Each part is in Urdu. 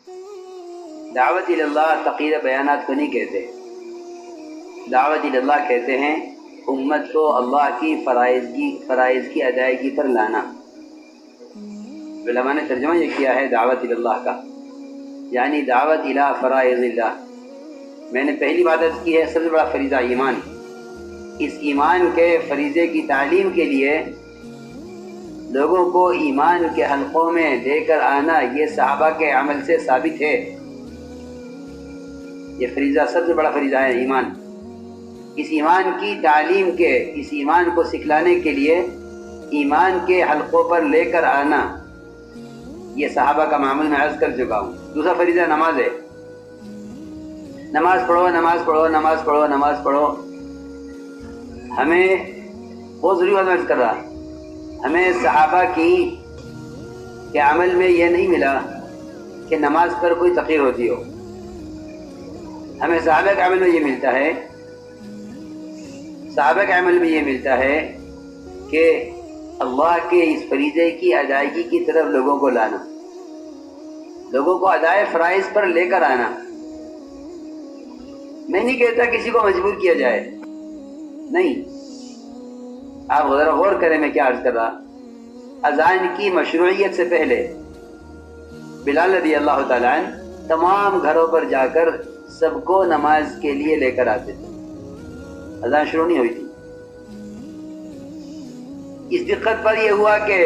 دعوت اللہ تقریر بیانات کو نہیں کہتے، دعوت اللہ کہتے ہیں امت کو اللہ کی فرائض کی ادائیگی پر لانا۔ علماء نے ترجمہ یہ کیا ہے دعوت اللہ کا، یعنی دعوت الی فرائض اللہ۔ میں نے پہلی بات عرض کی ہے سب سے بڑا فریضہ ایمان، اس ایمان کے فریضے کی تعلیم کے لیے لوگوں کو ایمان کے حلقوں میں لے کر آنا، یہ صحابہ کے عمل سے ثابت ہے۔ یہ فریضہ سب سے بڑا فریضہ ہے ایمان۔ اس ایمان کی تعلیم کے، اس ایمان کو سکھلانے کے لیے ایمان کے حلقوں پر لے کر آنا، یہ صحابہ کا معمول میں عرض کر چکا ہوں۔ دوسرا فریضہ نماز ہے، نماز پڑھو نماز پڑھو نماز پڑھو نماز پڑھو۔ ہمیں بہت ضروری بات عرض کر رہا، ہمیں صحابہ کے عمل میں یہ نہیں ملا کہ نماز پر کوئی تقریر ہوتی ہو۔ ہمیں صحابہ کے عمل میں یہ ملتا ہے، صحابہ کے عمل میں یہ ملتا ہے کہ اللہ کے اس فریضے کی ادائیگی کی طرف لوگوں کو لانا، لوگوں کو ادائے فرائض پر لے کر آنا۔ میں نہیں کہتا کسی کو مجبور کیا جائے، نہیں، آپ ذرا غور کریں میں کیا عرض کر رہا۔ اذان کی مشروعیت سے پہلے بلال رضی اللہ تعالیٰ عنہ تمام گھروں پر جا کر سب کو نماز کے لیے لے کر آتے تھے، اذان شروع نہیں ہوئی تھی۔ اس دقت پر یہ ہوا کہ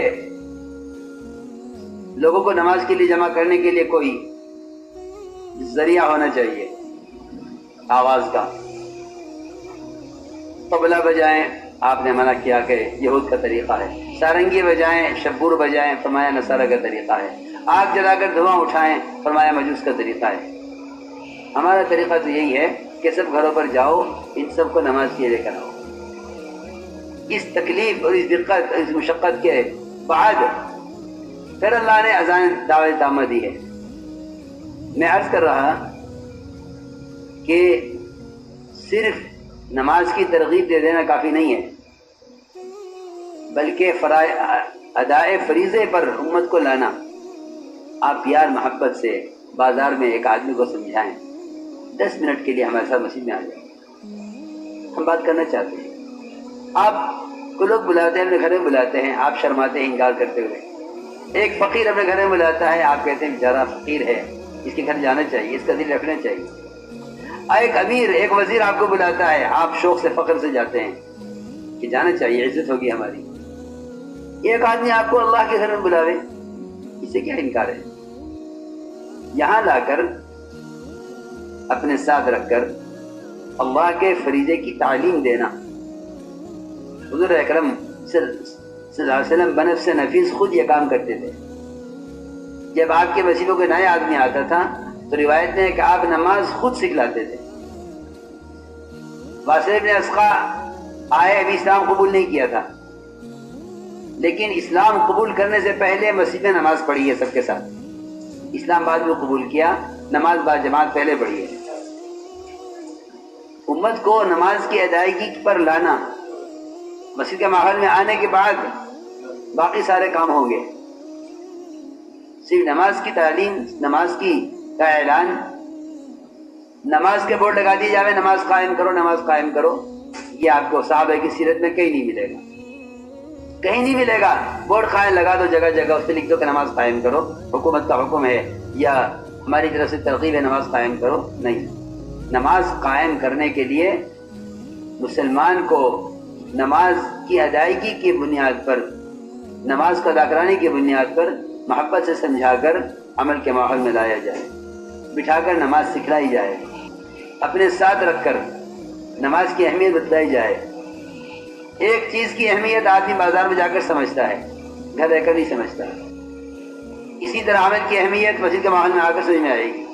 لوگوں کو نماز کے لیے جمع کرنے کے لیے کوئی ذریعہ ہونا چاہیے آواز کا۔ طبلہ بجائیں، آپ نے منع کیا کہ یہود کا طریقہ ہے۔ سارنگی بجائیں، شبور بجائیں، فرمایا نصارہ کا طریقہ ہے۔ آگ جلا کر دھواں اٹھائیں، فرمایا مجوس کا طریقہ ہے۔ ہمارا طریقہ تو یہی ہے کہ سب گھروں پر جاؤ، ان سب کو نماز کے لے کر آؤ۔ اس تکلیف اور اس دقت، اس مشقت کے بعد پھر اللہ نے اذان دعوت تامہ دی ہے۔ میں عرض کر رہا کہ صرف نماز کی ترغیب دے دینا کافی نہیں ہے، بلکہ ادائے فریضے پر امت کو لانا۔ آپ پیار محبت سے بازار میں ایک آدمی کو سمجھائیں، 10 منٹ کے لیے ہمارے ساتھ مسجد میں آ جائیں، ہم بات کرنا چاہتے ہیں۔ آپ کو لوگ بلاتے ہیں، اپنے گھر میں بلاتے ہیں، آپ شرماتے ہیں انکار کرتے ہوئے۔ ایک فقیر اپنے گھر میں بلاتا ہے، آپ کہتے ہیں بیچارہ فقیر ہے، اس کے گھر جانا چاہیے، اس کا دل رکھنا چاہیے۔ ایک امیر، ایک وزیر آپ کو بلاتا ہے، آپ شوق سے فخر سے جاتے ہیں کہ جانا چاہیے، عزت ہوگی ہماری۔ ایک آدمی آپ کو اللہ کے گھر میں بلاوے، اس سے کیا انکار ہے؟ یہاں لا کر اپنے ساتھ رکھ کر اللہ کے فریضے کی تعلیم دینا۔ حضور اکرم صلی اللہ علیہ وسلم بنفس نفیس خود یہ کام کرتے تھے۔ جب آپ کے مسجدوں کے نئے آدمی آتا تھا تو روایت ہے کہ آپ نماز خود سکھلاتے تھے۔ واصل بن اسقا آئے، ابھی اسلام قبول نہیں کیا تھا، لیکن اسلام قبول کرنے سے پہلے مسجد میں نماز پڑھی ہے سب کے ساتھ۔ اسلام بعد میں قبول کیا، نماز با جماعت پہلے پڑھی ہے۔ امت کو نماز کی ادائیگی پر لانا، مسجد کے ماحول میں آنے کے بعد باقی سارے کام ہوں گے۔ صرف نماز کی تعلیم، نماز کا اعلان، نماز کے بورڈ لگا دیے جاوے نماز قائم کرو نماز قائم کرو، یہ آپ کو صحابہ کی سیرت میں کہیں نہیں ملے گا، کہیں نہیں ملے گا۔ بورڈ قائم لگا دو جگہ جگہ، اس پہ لکھ دو کہ نماز قائم کرو، حکومت کا حکم ہے یا ہماری طرف سے ترغیب ہے نماز قائم کرو، نہیں۔ نماز قائم کرنے کے لیے مسلمان کو نماز کی ادائیگی کی بنیاد پر، نماز کو ادا کرانے کی بنیاد پر محبت سے سمجھا کر عمل کے ماحول میں لایا جائے، بٹھا کر نماز سکھلائی جائے، اپنے ساتھ رکھ کر نماز کی اہمیت بتلائی جائے۔ ایک چیز کی اہمیت آدمی بازار میں جا کر سمجھتا ہے، گھر رہ کر نہیں سمجھتا۔ اسی طرح عمل کی اہمیت مسجد کے ماحول میں آ کر سمجھ میں آئے گی۔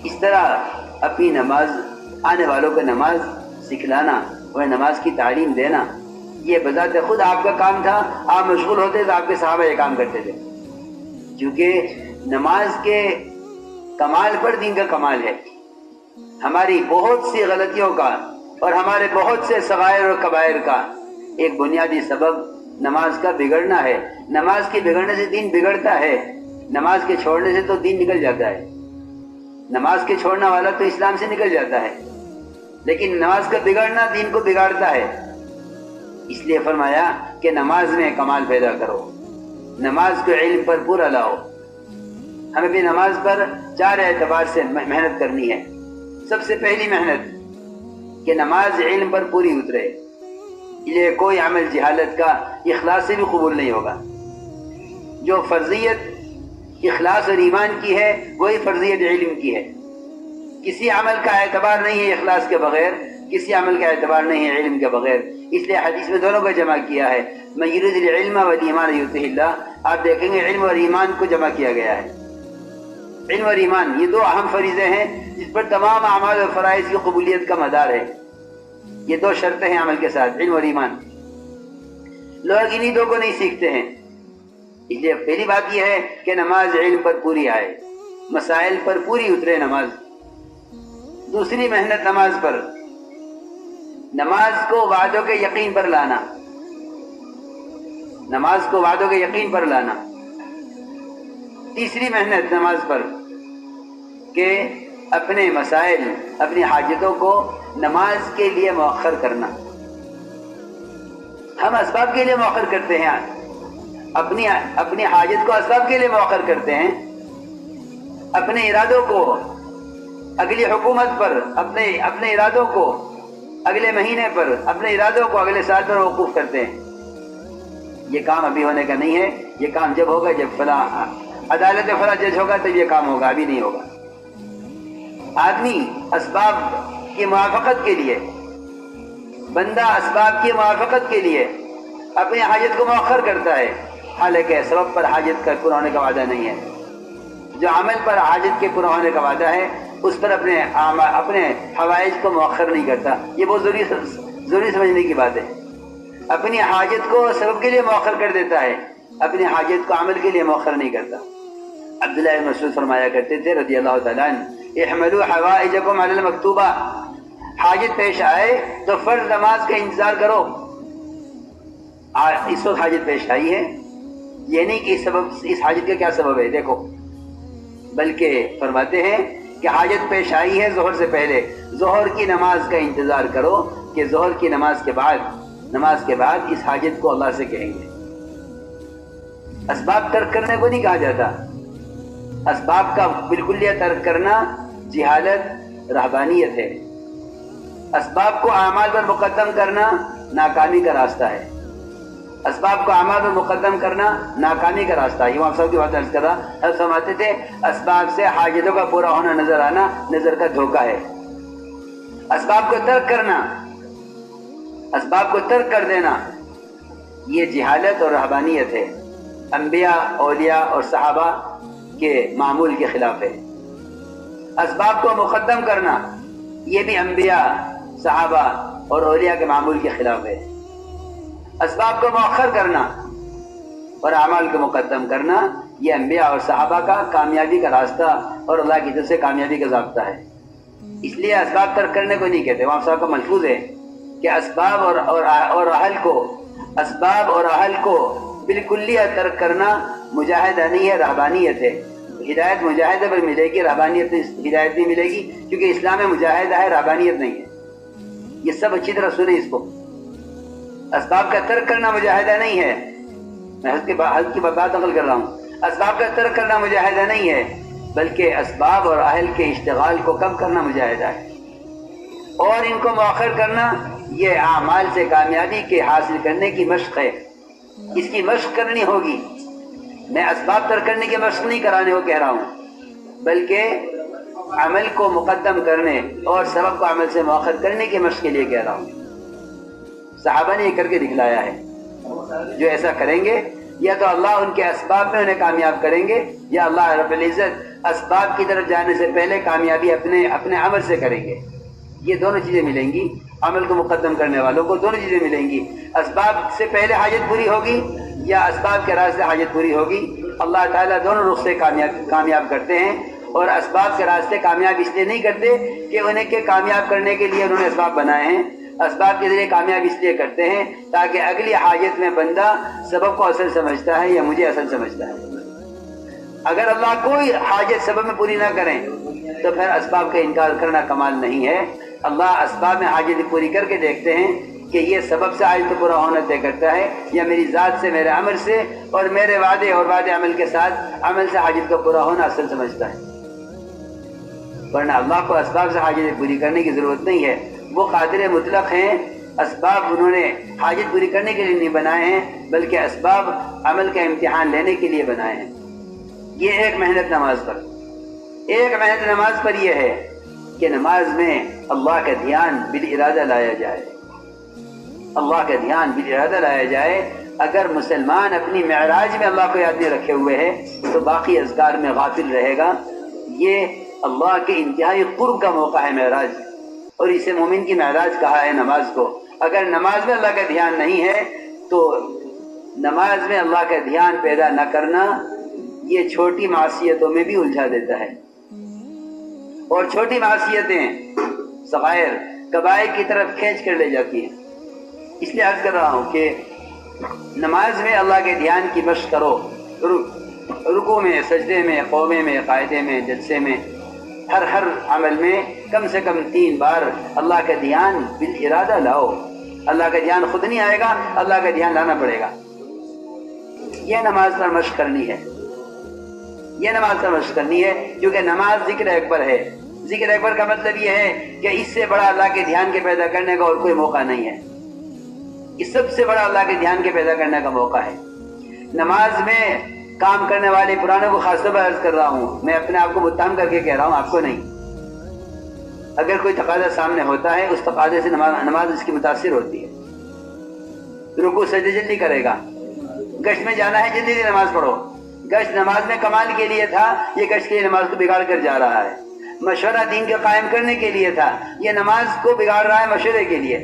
اس طرح اپنی نماز، آنے والوں کو نماز سکھلانا، انہیں نماز کی تعلیم دینا، یہ بذات خود آپ کا کام تھا۔ آپ مشغول ہوتے تو آپ کے صحابہ یہ کام کرتے تھے، کیونکہ نماز کے کمال پر دین کا کمال ہے۔ ہماری بہت سی غلطیوں کا اور ہمارے بہت سے صغائر اور کبائر کا ایک بنیادی سبب نماز کا بگڑنا ہے۔ نماز کے بگڑنے سے دین بگڑتا ہے۔ نماز کے چھوڑنے سے تو دین نکل جاتا ہے، نماز کے چھوڑنے والا تو اسلام سے نکل جاتا ہے، لیکن نماز کا بگڑنا دین کو بگاڑتا ہے۔ اس لیے فرمایا کہ نماز میں کمال پیدا کرو، نماز کو علم پر پورا لاؤ۔ ہمیں بھی نماز پر 4 اعتبار سے محنت کرنی ہے۔ سب سے پہلی محنت کہ نماز علم پر پوری اترے، یہ کوئی عمل جہالت کا اخلاص سے بھی قبول نہیں ہوگا۔ جو فرضیت اخلاص اور ایمان کی ہے وہی فرضیت علم کی ہے۔ کسی عمل کا اعتبار نہیں ہے اخلاص کے بغیر، کسی عمل کا اعتبار نہیں ہے علم کے بغیر۔ اس لیے حدیث میں دونوں کا جمع کیا ہے، من یرید العلم والایمان یؤتہ اللہ۔ آپ دیکھیں گے علم اور ایمان کو جمع کیا گیا ہے۔ علم اور ایمان یہ 2 اہم فریضے ہیں جس پر تمام اعمال اور فرائض کی قبولیت کا مدار ہے۔ یہ 2 شرطیں ہیں عمل کے ساتھ، علم اور ایمان۔ لوگ انہی 2 کو نہیں سیکھتے ہیں۔ اس لیے پہلی بات یہ ہے کہ نماز علم پر پوری آئے، مسائل پر پوری اترے نماز۔ دوسری محنت نماز پر، نماز کو وعدوں کے یقین پر لانا، نماز کو وعدوں کے یقین پر لانا۔ تیسری محنت نماز پر کہ اپنے مسائل، اپنی حاجتوں کو نماز کے لیے مؤخر کرنا۔ ہم اسباب کے لیے مؤخر کرتے ہیں، اپنی حاجت کو اسباب کے لیے مؤخر کرتے ہیں، اپنے ارادوں کو اگلی حکومت پر، اپنے ارادوں کو اگلے مہینے پر، اپنے ارادوں کو اگلے سال پر موقوف کرتے ہیں۔ یہ کام ابھی ہونے کا نہیں ہے، یہ کام جب ہوگا، جب فلاں عدالت فلاں جج ہوگا تب یہ کام ہوگا، ابھی نہیں ہوگا۔ آدمی اسباب کی موافقت کے لیے، بندہ اسباب کی موافقت کے لیے اپنی حاجت کو مؤخر کرتا ہے، حالانکہ سبب پر حاجت کا پورا ہونے کا وعدہ نہیں ہے۔ جو عمل پر حاجت کے پورا ہونے کا وعدہ ہے اس پر اپنے حوائج کو مؤخر نہیں کرتا۔ یہ بہت ضروری سمجھنے کی بات ہے۔ اپنی حاجت کو سبب کے لیے مؤخر کر دیتا ہے، اپنی حاجت کو عمل کے لیے مؤخر نہیں کرتا۔ عبداللہ بن مسعود فرمایا کرتے تھے رضی اللہ تعالیٰ عنہ، احملوا حوائجکم علی المکتوبہ، حاجت پیش آئے تو فرض نماز کا انتظار کرو۔ اس وقت حاجت پیش آئی ہے، یہ نہیں کہ اس حاجت کا کیا سبب ہے دیکھو، بلکہ فرماتے ہیں کہ حاجت پیش آئی ہے ظہر سے پہلے، ظہر کی نماز کا انتظار کرو کہ ظہر کی نماز کے بعد اس حاجت کو اللہ سے کہیں گے۔ اسباب ترک کرنے کو نہیں کہا جاتا، اسباب کا بالکلیہ ترک کرنا جہالت، رہبانیت ہے۔ اسباب کو اعمال پر مقدم کرنا ناکامی کا راستہ ہے، اسباب کو اعمال پر مقدم کرنا ناکامی کا راستہ ہے۔ امام صاحب کی بات عرض کر رہا، حضرت فرماتے تھے اسباب سے حاجتوں کا پورا ہونا نظر آنا نظر کا دھوکہ ہے۔ اسباب کو ترک کرنا، اسباب کو ترک کر دینا یہ جہالت اور رہبانیت ہے، انبیاء، اولیاء اور صحابہ کے معمول کے خلاف ہے۔ اسباب کو مقدم کرنا یہ بھی انبیاء، صحابہ اور اولیاء کے معمول کے خلاف ہے۔ اسباب کو مؤخر کرنا اور اعمال کو مقدم کرنا یہ انبیاء اور صحابہ کا کامیابی کا راستہ اور اللہ کی طرف سے کامیابی کا ضابطہ ہے۔ اس لیے اسباب ترک کرنے کو نہیں کہتے۔ وہاں صاحب کا ملفوظ ہے کہ اسباب اور اہل کو بالکلیہ ترک کرنا مجاہدہ نہیں ہے، رہبانیت ہے۔ ہدایت مجاہدہ پر ملے گی، رہبانیت ہدایت نہیں ملے گی، کیونکہ اسلام میں مجاہدہ ہے، رہبانیت نہیں ہے۔ یہ سب اچھی طرح سنیں اس کو۔ اسباب کا ترک کرنا مجاہدہ نہیں ہے، میں حضرت کی بات نقل کر رہا ہوں۔ اسباب کا ترک کرنا مجاہدہ نہیں ہے، بلکہ اسباب اور اہل کے اشتغال کو کم کرنا مجاہدہ ہے، اور ان کو مؤخر کرنا یہ اعمال سے کامیابی کے حاصل کرنے کی مشق ہے۔ اس کی مشق کرنی ہوگی۔ میں اسباب ترک کرنے کی مشق نہیں کرانے کو کہہ رہا ہوں، بلکہ عمل کو مقدم کرنے اور سبب کو عمل سے مؤخر کرنے کی مشق کے لیے کہہ رہا ہوں۔ صحابہ نے یہ کر کے دکھلایا ہے۔ جو ایسا کریں گے یا تو اللہ ان کے اسباب میں انہیں کامیاب کریں گے، یا اللہ رب العزت اسباب کی طرف جانے سے پہلے کامیابی اپنے عمل سے کریں گے۔ یہ دونوں چیزیں ملیں گی، عمل کو مقدم کرنے والوں کو دونوں چیزیں ملیں گی۔ اسباب سے پہلے حاجت پوری ہوگی یا اسباب کے راستے حاجت پوری ہوگی۔ اللہ تعالیٰ دونوں رخ سے کامیاب کرتے ہیں، اور اسباب کے راستے کامیاب اس لیے نہیں کرتے کہ انہیں کے کامیاب کرنے کے لیے انہوں نے اسباب بنائے ہیں۔ اسباب کے ذریعے کامیاب اس لیے کرتے ہیں تاکہ اگلی حاجت میں بندہ سبب کو اصل سمجھتا ہے یا مجھے اصل سمجھتا ہے۔ اگر اللہ کوئی حاجت سبب میں پوری نہ کریں تو پھر اسباب کا انکار کرنا کمال نہیں ہے. اللہ اسباب میں حاجت پوری کر کے دیکھتے ہیں کہ یہ سبب سے حاجت پورا ہونا طے کرتا ہے یا میری ذات سے، میرے عمل سے اور میرے وعدے اور وعدے عمل کے ساتھ عمل سے حاجت کا پورا ہونا اصل سمجھتا ہے. ورنہ اللہ کو اسباب سے حاجت پوری کرنے کی ضرورت نہیں ہے. وہ قادر مطلق ہیں. اسباب انہوں نے حاجت پوری کرنے کے لیے نہیں بنائے ہیں بلکہ اسباب عمل کا امتحان لینے کے لیے بنائے ہیں. یہ ایک محنت نماز پر یہ ہے کہ نماز میں اللہ کا دھیان بالارادہ لایا جائے. اللہ کا دھیان بالارادہ لایا جائے. اگر مسلمان اپنی معراج میں اللہ کو یاد نہیں رکھے ہوئے ہے تو باقی اذکار میں غافل رہے گا. یہ اللہ کے انتہائی قرب کا موقع ہے معراج، اور اسے مومن کی معراج کہا ہے نماز کو. اگر نماز میں اللہ کا دھیان نہیں ہے تو نماز میں اللہ کا دھیان پیدا نہ کرنا یہ چھوٹی معصیتوں میں بھی الجھا دیتا ہے. اور چھوٹی معصیتیں صغائر کبائر کی طرف کھینچ کر لے جاتی ہیں. اس لیے عرض کر رہا ہوں کہ نماز میں اللہ کے دھیان کی مشق کرو. رکوع میں، سجدے میں، قومے میں، قاعدے میں، جلسے میں، ہر عمل میں کم سے کم 3 بار اللہ کا دھیان بالارادہ لاؤ. اللہ کا دھیان خود نہیں آئے گا، اللہ کا دھیان لانا پڑے گا. یہ نماز پر مشق کرنی ہے. یہ نماز پر مشق کرنی ہے کیونکہ نماز ذکر اکبر ہے. ذکر اکبر کا مطلب یہ ہے کہ اس سے بڑا اللہ کے دھیان کے پیدا کرنے کا اور کوئی موقع نہیں ہے. اس سب سے بڑا اللہ کے دھیان کے پیدا کرنے کا موقع ہے. نماز میں کام کرنے والے پرانوں کو خاص طور پر عرض کر رہا ہوں. میں اپنے آپ کو متہم کر کے کہہ رہا ہوں، آپ کو نہیں. اگر کوئی تقاضا سامنے ہوتا ہے اس تقاضے سے نماز اس کی متاثر ہوتی ہے. رکوع سجدے جلدی کرے گا. گشت میں جانا ہے، جلدی نماز پڑھو. گشت نماز میں کمال کے لیے تھا، یہ گشت کے لیے نماز کو بگاڑ کر جا رہا ہے. مشورہ دین کے قائم کرنے کے لیے تھا، یہ نماز کو بگاڑ رہا ہے مشورے کے لیے.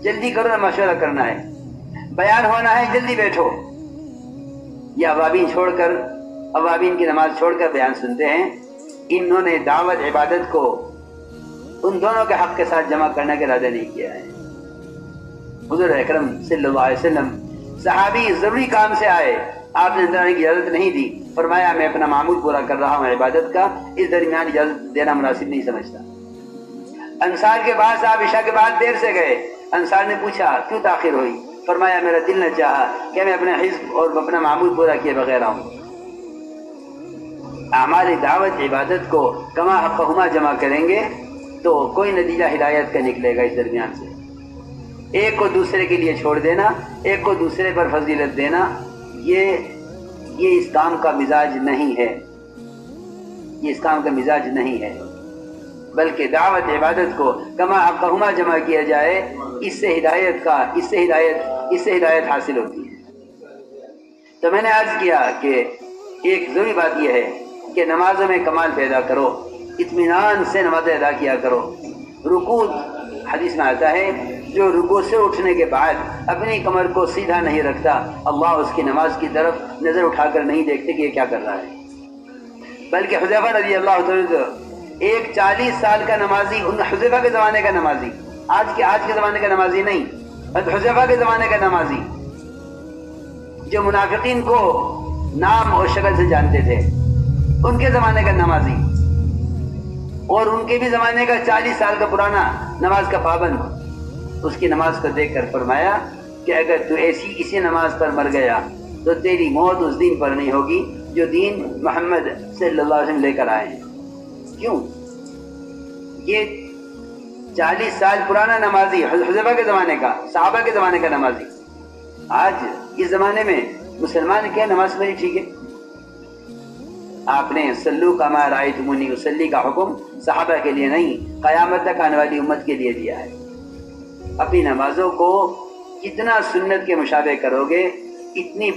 جلدی کرو نہ، مشورہ کرنا ہے. بیان ہونا ہے، جلدی بیٹھو. یہ عوابین کی نماز چھوڑ کر بیان سنتے ہیں. انہوں نے دعوت عبادت کو ان دونوں کے حق کے ساتھ جمع کرنے کا ارادہ نہیں کیا ہے. حضور اکرم صلی اللہ علیہ وسلم صحابی ضروری کام سے آئے، آپ نے اندر آنے کی اجازت نہیں دی. فرمایا میں اپنا معمول پورا کر رہا ہوں عبادت کا، اس درمیان اجازت دینا مناسب نہیں سمجھتا. انصار کے پاس آپ عشاء کے بعد دیر سے گئے. انصار نے پوچھا کیوں تاخیر ہوئی؟ فرمایا میرا دل نہ چاہا کہ میں اپنا حزب اور اپنا معمول پورا کیے بغیر آؤں. اعمال دعوت عبادت کو کما حقہما جمع کریں گے تو کوئی نتیجہ ہدایت کا نکلے گا. اس درمیان سے ایک کو دوسرے کے لیے چھوڑ دینا، ایک کو دوسرے پر فضیلت دینا، یہ اس کام کا مزاج نہیں ہے. یہ اس کام کا مزاج نہیں ہے، بلکہ دعوت عبادت کو کما حقہما جمع کیا جائے. اس سے ہدایت حاصل ہوتی ہے. تو میں نے عرض کیا کہ ایک ضروری بات یہ ہے کہ نمازوں میں کمال پیدا کرو، اطمینان سے نمازیں ادا کیا کرو. رکوع حدیث میں آتا ہے جو رکوع سے اٹھنے کے بعد اپنی کمر کو سیدھا نہیں رکھتا، اللہ اس کی نماز کی طرف نظر اٹھا کر نہیں دیکھتے کہ یہ کیا کر رہا ہے. بلکہ حذیفہ رضی اللہ عنہ ایک 40 سال کا نمازی، حذیفہ کے زمانے کا نمازی، آج کے زمانے کا نمازی نہیں، حذیفہ کے زمانے کا نمازی جو منافقین کو نام اور شکل سے جانتے تھے، ان کے زمانے کا نمازی اور ان کے بھی زمانے کا 40 سال کا پرانا نماز کا پابند، اس کی نماز کو دیکھ کر فرمایا کہ اگر تو اسی نماز پر مر گیا تو تیری موت اس دین پر نہیں ہوگی جو دین محمد صلی اللہ علیہ وسلم لے کر آئے ہیں. کیوں؟ یہ 40 سال پرانا نمازی حذیفہ کے زمانے کا، صحابہ کے زمانے کا نمازی، آج اس زمانے میں مسلمان کیا نماز پڑھی ٹھیک ہے. آپ نے صلو کما رأیتمونی اصلی کا حکم صحابہ کے لیے نہیں، قیامت تک آنے والی امت کے لیے دیا ہے. اپنی نمازوں کو جتنا سنت کے مشابہ کرو گے اتنی